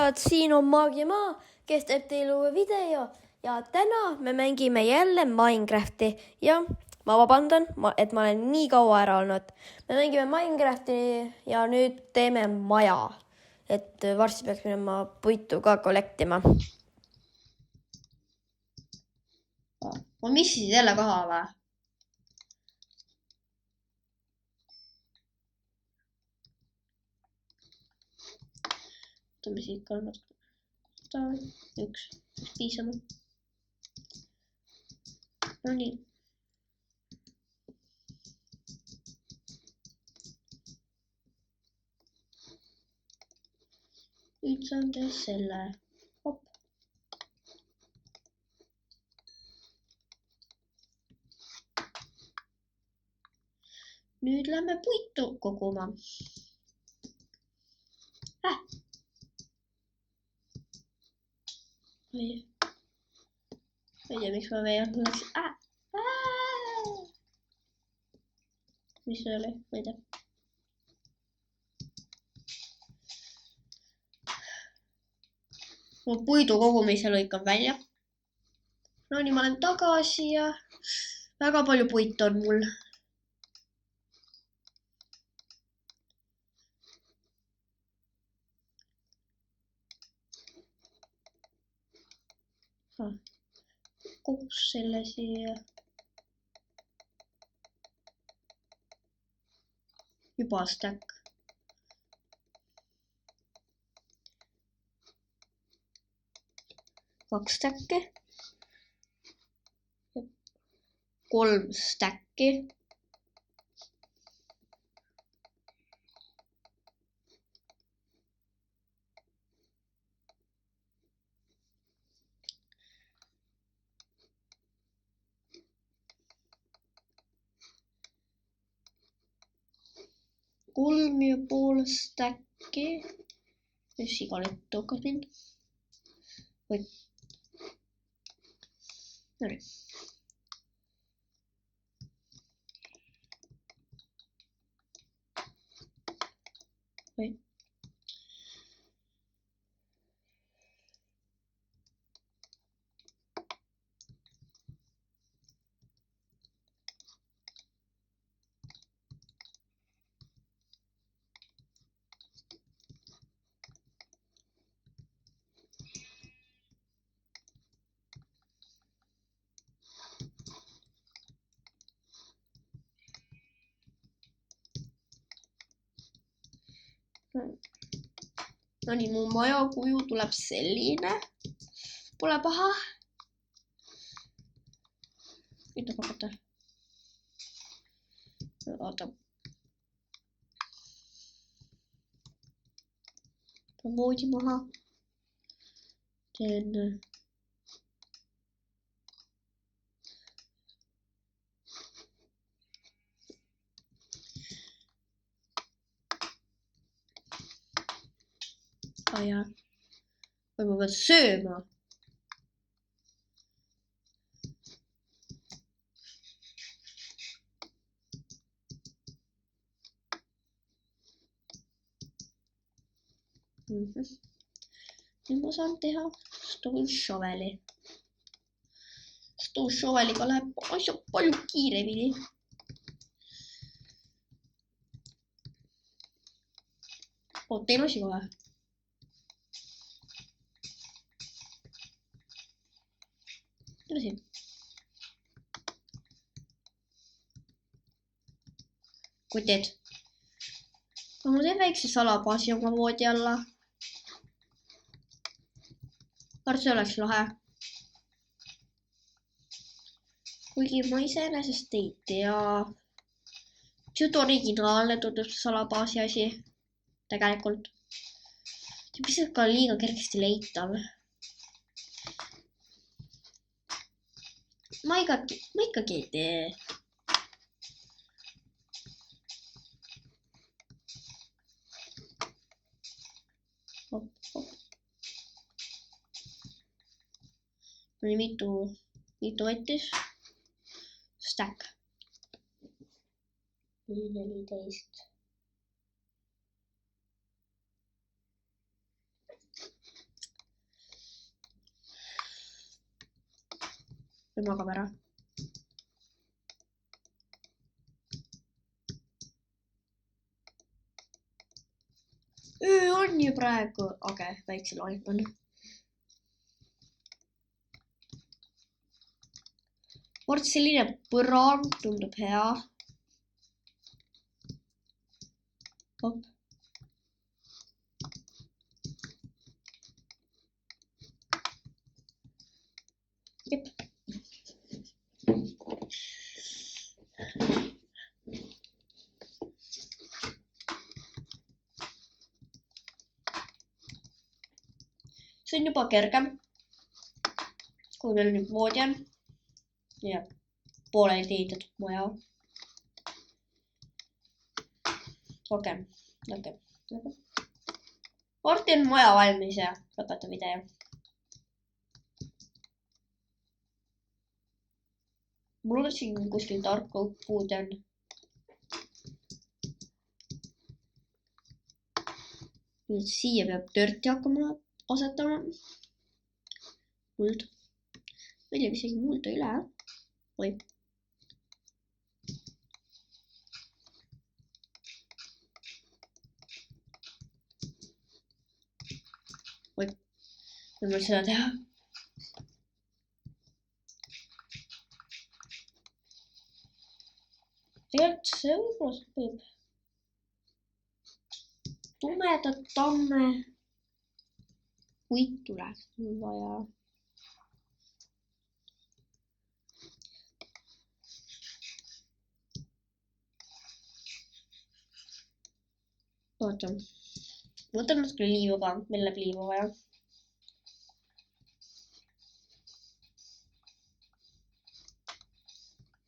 sõbrad, siin on Maagiamaa, kes teeb teile uue video ja täna me mängime jälle Minecrafti ja ma vabandan, et ma olen nii kaua ära olnud. Me mängime Minecrafti ja nüüd teeme maja, et varsti peaks minema puitu ka kollektima. Ma missisin jälle kaha või? Võtame siit kolmad. Üks piisama. No nii. Nüüd saan teha selle. Hop. Nüüd lähme puitu koguma. Ei tea, miks ma veel läksin. Mis see oli? Ma ei tea. Ma puidu kogumise lõikan välja. No nii, ma olen tagasi ja väga palju puitu on mul. Kogus selle siia. Juba stack. Kaks stacki. 3 stacki. Kolm ja pool stacki. Mis igalit tõukas mind. Või. Nori. Või. No nii, mu maja kuju tuleb selline. Pole paha. Ütleb hakata. Oota. Moodi maha. Teen. Ja või ma pean sööma. Nüüd ma saan teha stone shoveli. Stone shoveliga läheb asja palju kiiremini. Teen asi kohe. Kui teed. Ma teen väikse salabaasi oma voodi alla. Arvan, see oleks lahe. Kuigi ma iseenesest ei tea. See originaalne tundub salabaasi asi. Tegelikult. See pisut ka liiga kergesti leitav. Ma ikkagi ei tee. Hop, hop. Oli mitu võttis. Stack. 14. või magab ära. Öö on ju praegu, aga väikse loeng on. Selline põrand tundub hea. Hop. Jep. See on juba kergem, kui meil nüüd voodi on ja pooleli ehitatud maja. Okei. Varsti on maja valmis ja lõpetan video. Mul on siin kuskil tarku puud on. Nüüd siia peab törti hakkama asetama. Muld. Meil jääb isegi mulda üle. Oi. Oi. Võin mul seda teha. Tegelikult see võib-olla sobib. Tumedat tamme. Puit tuleb vaja. Oota. Võtan natuke liiva ka. Meil läheb liiva vaja.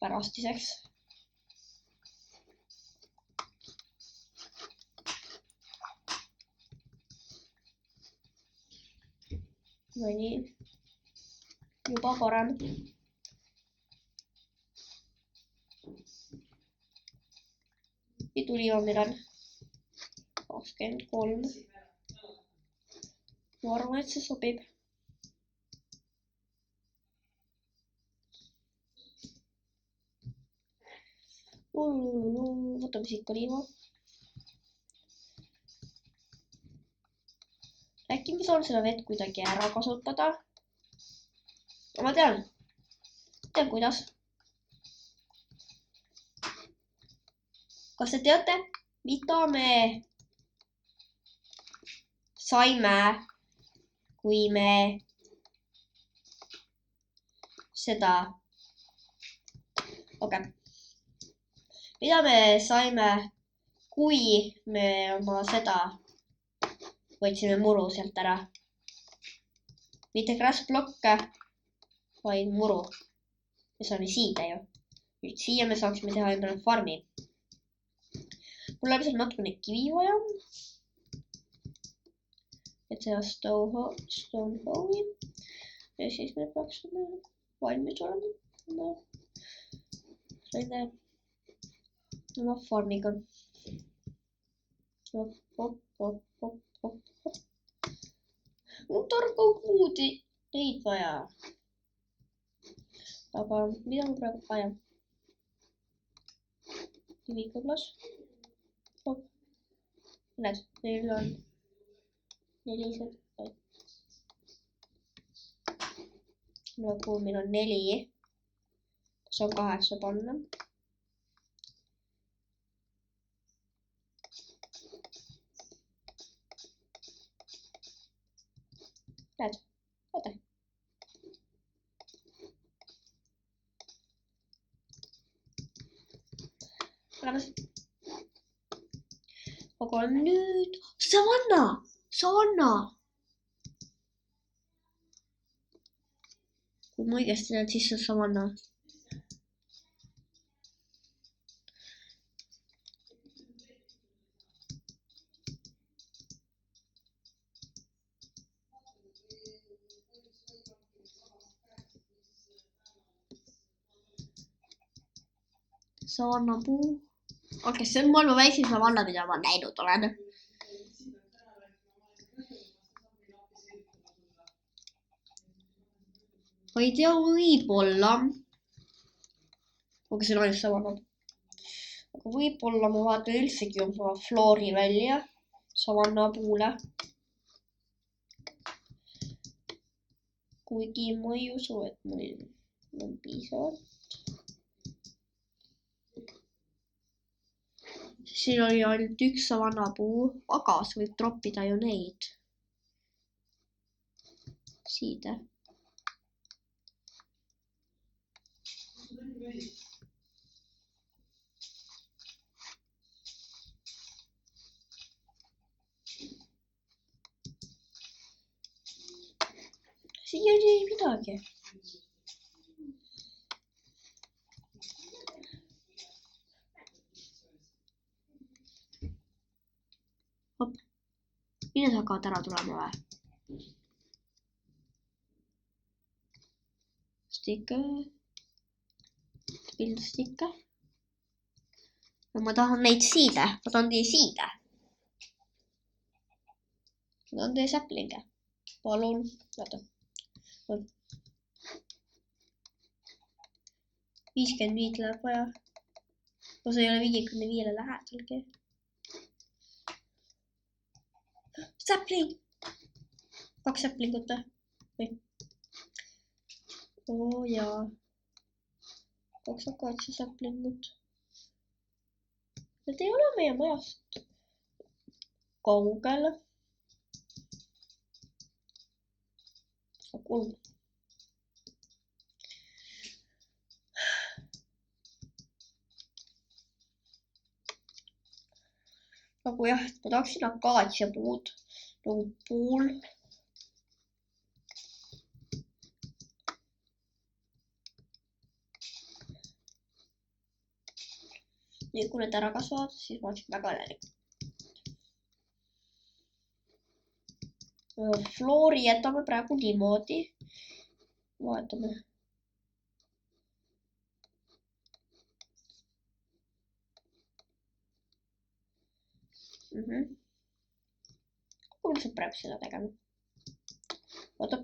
Pärastiseks. No nii. Juba parem. Piduliiva meil on 23. Ma arvan, et see sobib. Võtame siit ka liiva. Äkki ma saan seda vett kuidagi ära kasutada. Ma tean kuidas. Kas te teate, mida me saime, kui me seda... Mida me saime, kui me oma seda võtsime muru sealt ära? Mitte grassblokke, vaid muru. Me saame siida ju. Nüüd siia me saaksime teha endale farmi. Mul läheb seal natukene kivi vaja. Et seda stone hole'i. Ja siis me peaksime valmis olema. Selle oma farmiga. Mul targu puudi neid vaja. Aga mida ma praegu vaja? Kivikõblas. Näed, meil on 4. Nagu meil on 4. Kas on 8 panna? Näed, vaata. Olemas. Aga nüüd... Savanna! Kui ma õigesti näen, siis on savanna. Savannapuu. Okei, see on maailma väikseim savanna, mida ma näinud olen. ma ei tea, võib-olla. Aga see on ainult savanab. Aga võib-olla ma vaatan üldsegi oma floori välja savannapuule. Kuigi ma ei usu, et mul on piisavalt. Siin oli ainult üks savannapuu, aga see võib troppida ju neid. Siide. Siiani ei midagi. Hop. Need hakkavad ära tulema või? Stikke. Stikke. Ma tahan neid siide. Ma tahan teie siide. Ma tahan teie säplinge. Palun. Vaata. 55 läheb vaja. Kui see ei ole 55 lähedalgi. Säpling! 2 säplingut või? Oo jaa. 2 akaatsia säplingut. Need ei ole meie majast kaugel. 3. Nagu jah, ma tahaksin akaatsia puud nagu pool. Nii kui need ära kasvavad, siis ma oleksin väga õnnelik. Floori jätame praegu niimoodi. Vaatame. Kuidas saab praegu seda tegema? Vaata.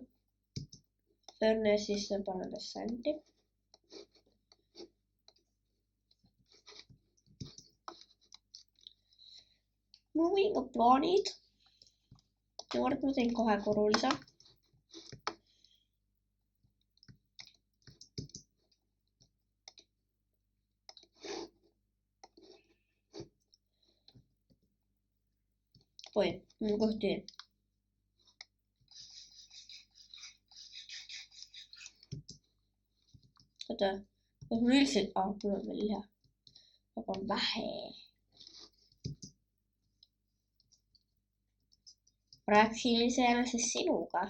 Tõrne sisse paneme sandi. Ma võin ka plaanid. Ja ma teen 2 korrulise. Oi, mul kohti. Oota, mul üldse... mul on veel liha. Aga on vähe. Rääkisin iseenesest sinuga.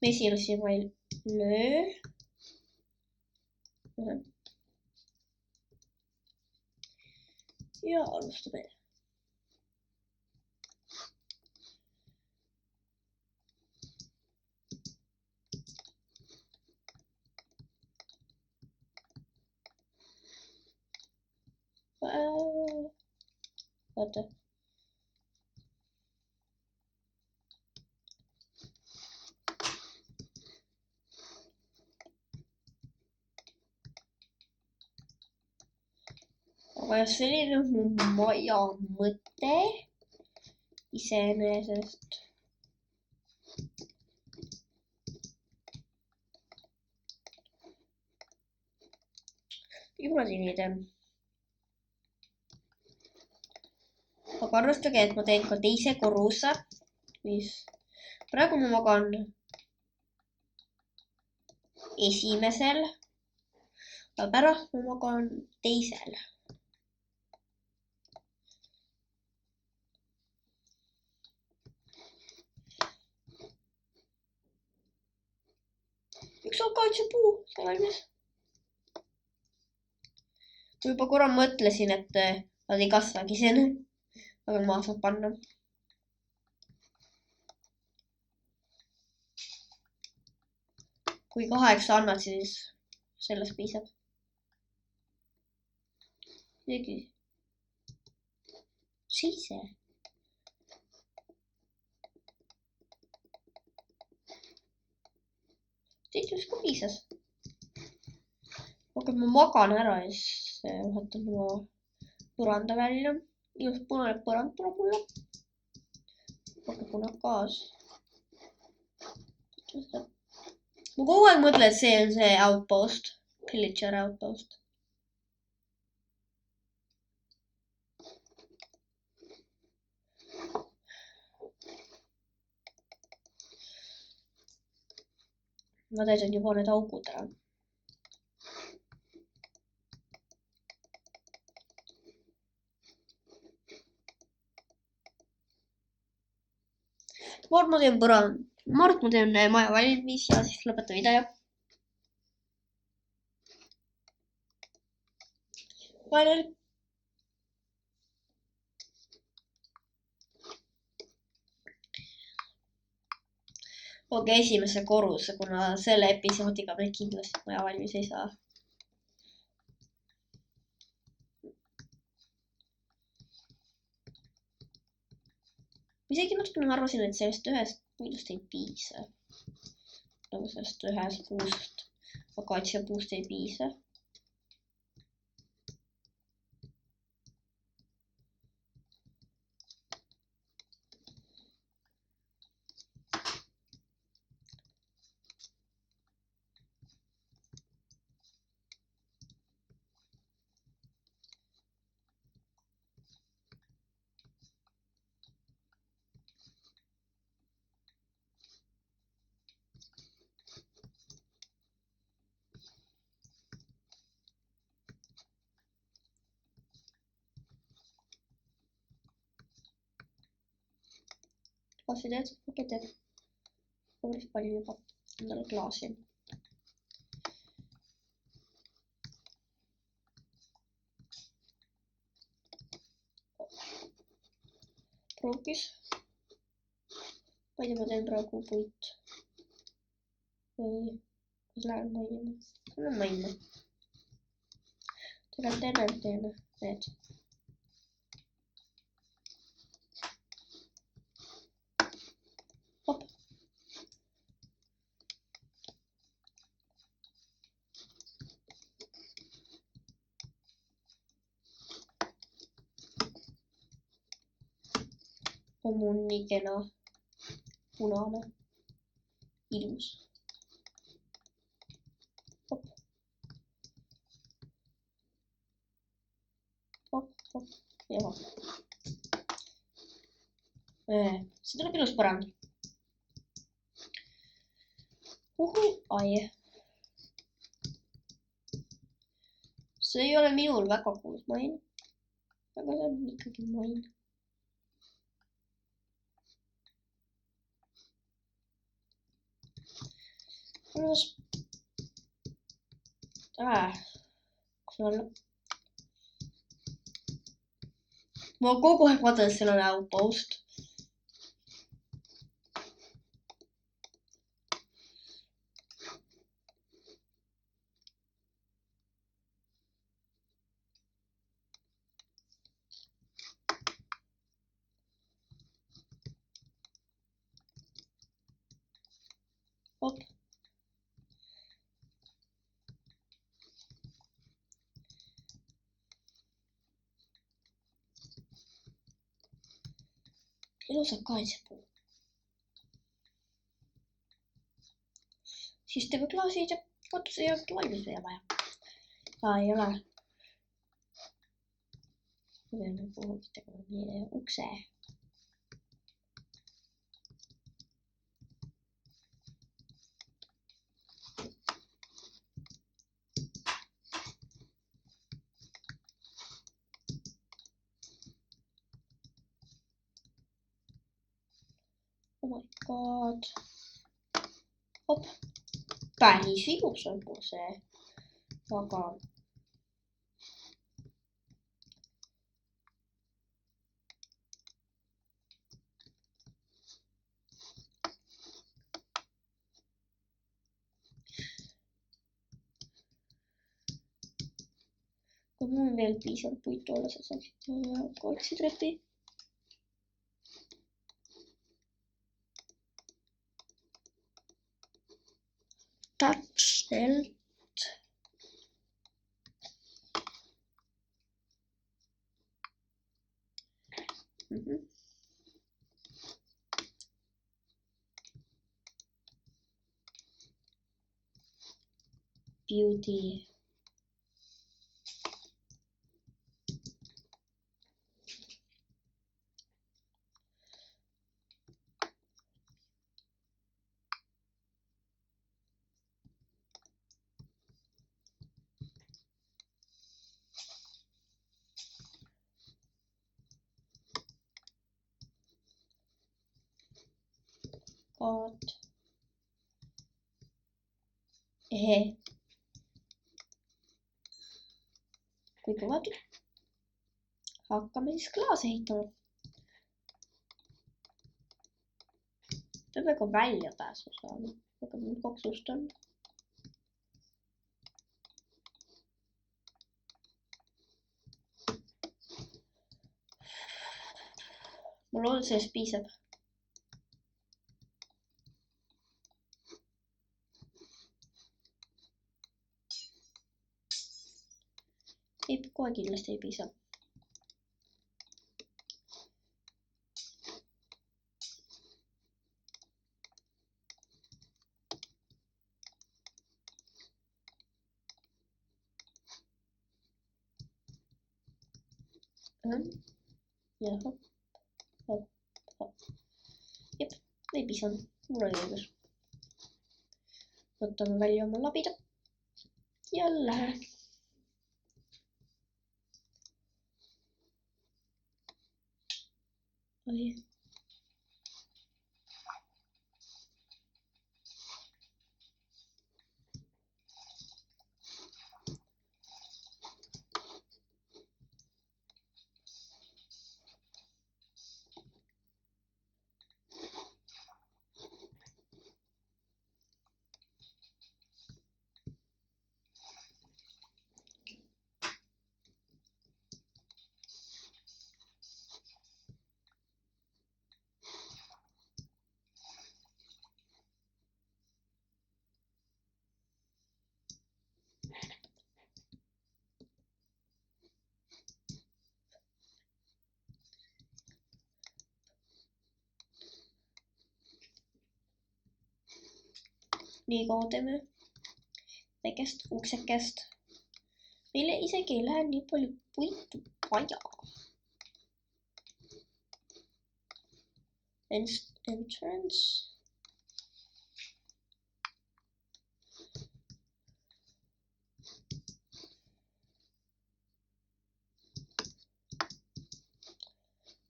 Mesilasi ma ei löö. Ja alustame. Vaata. Aga selline on mu maja mõte iseenesest. Miks ma siin ei tee? Aga arvestage, et ma teen ka teise korruse, mis praegu ma magan esimesel, aga pärast ma magan teisel. Üks akaatsia-puu, see valmis. Ma juba korra mõtlesin, et Nad ei kasvagi siin, aga maa saab panna. Kui 8 annad, siis sellest piisab. Isegi 7. Tiitlus ka piisas. Okei, ma magan ära ja siis vaatan oma põranda välja. Ilus punane põrand tuleb mulle. Okei, punane gaas. Ma kogu aeg mõtlen, et see on see outpost. Pillager outpost. Ma täidan juba need augud ära. Ma arvan, ma teen maja valmis ja siis lõpetan video. Final. Okei, esimese korruse, kuna selle episoodiga me kindlasti maja valmis ei saa. Isegi natukene arvasin, et sellest ühest puidust ei piisa. Nagu sellest ühest puust, akaatsia puust ei piisa. Klaasi teed, okei teed. Päris palju juba endale klaasi. Pruukis. Ma ei tea, ma teen praegu puit. Või kas lähen mainima? Lähen mainima. Tegelikult teen need. Hop. On mul nii kena punane. Ilus. Hop. Hop, hop ja hop. See tuleb ilus põrand. Ai. See ei ole minul väga kuulus main. Aga see on ikkagi main. Ma kogu aeg vaatan, et seal on outpost. Hop. Ilus akaasiapuu. Siis teeme klaasid ja katuse ja valmis veel vaja. Ei ole. Peame kuhugi tegema neile ukse. Oh my god. Hop. Päris ilus on mul see. Aga aga mul on veel piisavalt puitu olla, sa saaksid kaotsi trepi. Täpselt. Beauty. God. Ehe. Kui kõva tükk. Hakkame siis klaase ehitama. Peab väga välja pääsu saama. Aga mul koksust on. Ma loodan, sellest piisab. Ei, kohe kindlasti ei piisa. Ja hopp, hopp, hopp. Jep, ei piisanud. Mul oli õigus. Võtame välja oma labida. Ja lähe. Oi. Nii kaua teeme väikest uksekest. Meile isegi ei lähe nii palju puitu vaja. Entrance.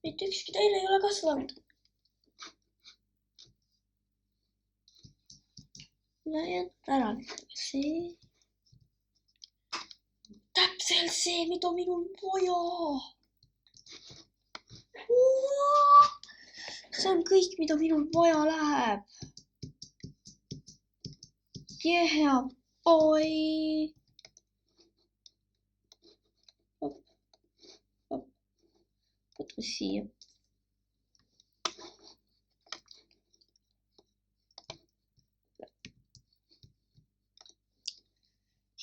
Mitte ükski teine ei ole kasvanud. Lähen ära see. Täpselt see, mida minul vaja. See on kõik, mida minul vaja läheb. Yeah, boy. Hop, hop. Võtame siia.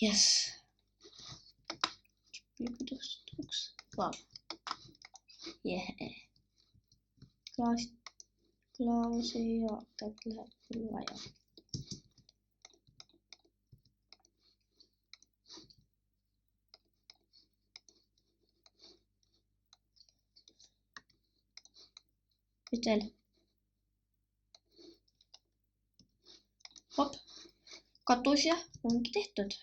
Yes. Wow. Yeah. Klaasi ja kätt läheb küll vaja. Nüüd veel. Hop. Katus ja ongi tehtud.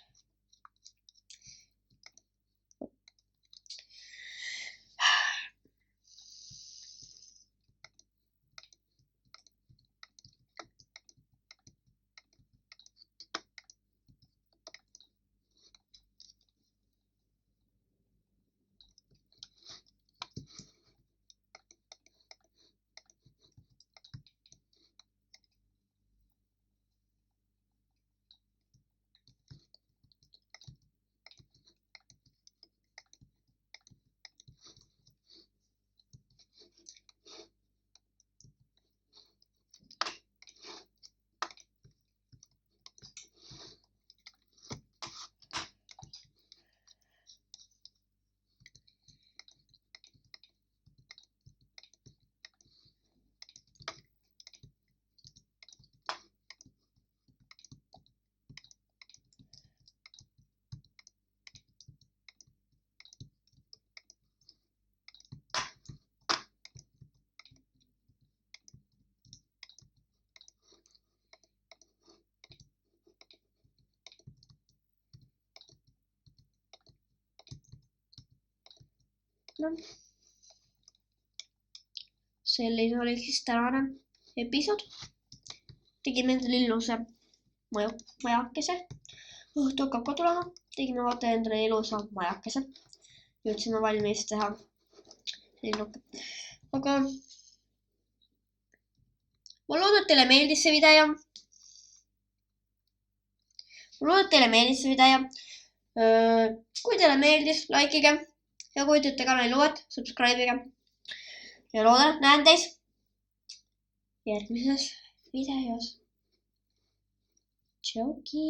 noh. Selline oli siis tänane episood. Tegime endale ilusa majakese. Õhtu hakkab ka tulema. Tegime vaata endale ilusa majakese. Jõudsime valmis teha. Aga ma loodan, et teile meeldis see video. Kui teile meeldis, likeige. Ja kui teete kanali uued, subscribe'ige. Ja loodan, et näen teis järgmises videos. Tšauki!